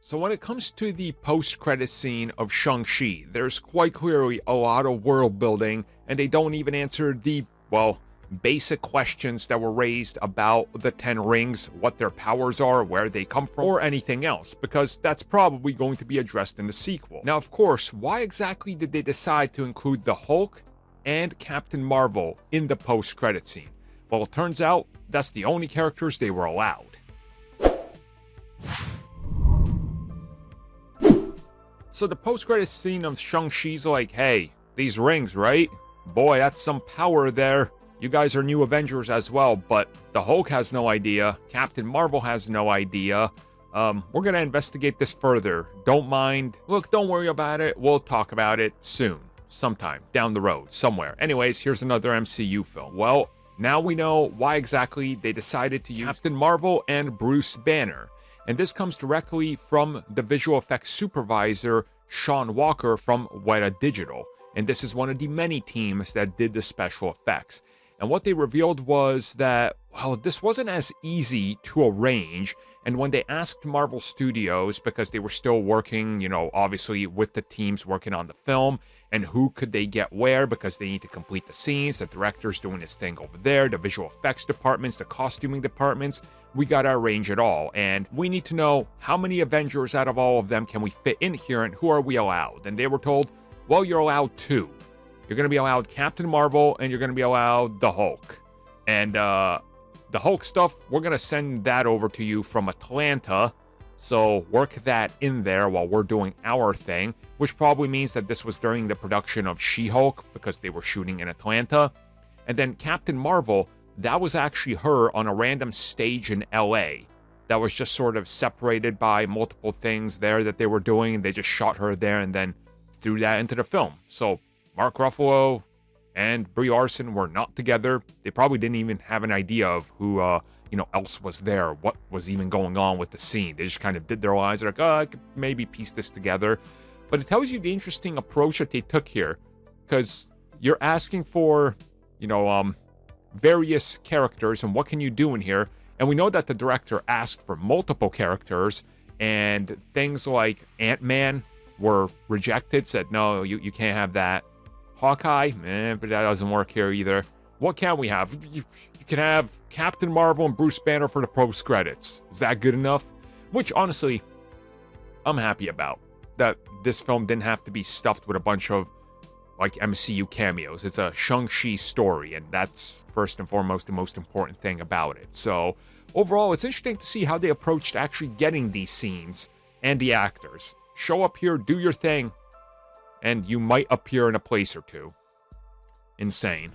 So when it comes to the post-credit scene of Shang-Chi, there's quite clearly a lot of world building, and they don't even answer the, well, basic questions that were raised about the 10 rings, what their powers are, where they come from, or anything else, because that's probably going to be addressed in the sequel. Now, of course, why exactly did they decide to include the Hulk and Captain Marvel in the post-credit scene? Well, it turns out that's the only characters they were allowed. So the post-credit scene of Shang-Chi's like, hey, these rings, right? Boy, that's some power there. You guys are new Avengers as well, but the Hulk has no idea. Captain Marvel has no idea. We're gonna investigate this further. Don't mind. Look, don't worry about it. We'll talk about it soon. Sometime. Down the road. Somewhere. Anyways, here's another MCU film. Well, now we know why exactly they decided to use Captain Marvel and Bruce Banner. And this comes directly from the visual effects supervisor, Sean Walker from Weta Digital. And this is one of the many teams that did the special effects. And what they revealed was that, well, this wasn't as easy to arrange. And when they asked Marvel Studios, because they were still working, obviously with the teams working on the film, and who could they get where, because they need to complete the scenes, the director's doing his thing over there, the visual effects departments, the costuming departments, we gotta arrange it all. And we need to know how many Avengers out of all of them can we fit in here, and who are we allowed? And they were told, well, you're allowed 2. You're going to be allowed Captain Marvel, and you're going to be allowed the Hulk. And the Hulk stuff, we're going to send that over to you from Atlanta. So work that in there while we're doing our thing, which probably means that this was during the production of She-Hulk, because they were shooting in Atlanta. And then Captain Marvel, that was actually her on a random stage in LA. That was just sort of separated by multiple things there that they were doing. And they just shot her there and then threw that into the film. So Mark Ruffalo and Brie Larson were not together. They probably didn't even have an idea of who, else was there, what was even going on with the scene. They just kind of did their eyes. They're like, I could maybe piece this together. But it tells you the interesting approach that they took here, because you're asking for, various characters, and what can you do in here? And we know that the director asked for multiple characters, and things like Ant-Man were rejected, said, no, you can't have that. Hawkeye, but that doesn't work here either. What can we have? You can have Captain Marvel and Bruce Banner for the post-credits. Is that good enough? Which, honestly, I'm happy about. That this film didn't have to be stuffed with a bunch of, MCU cameos. It's a Shang-Chi story, and that's, first and foremost, the most important thing about it. So, overall, it's interesting to see how they approached actually getting these scenes and the actors. Show up here, do your thing, and you might appear in a place or two. Insane.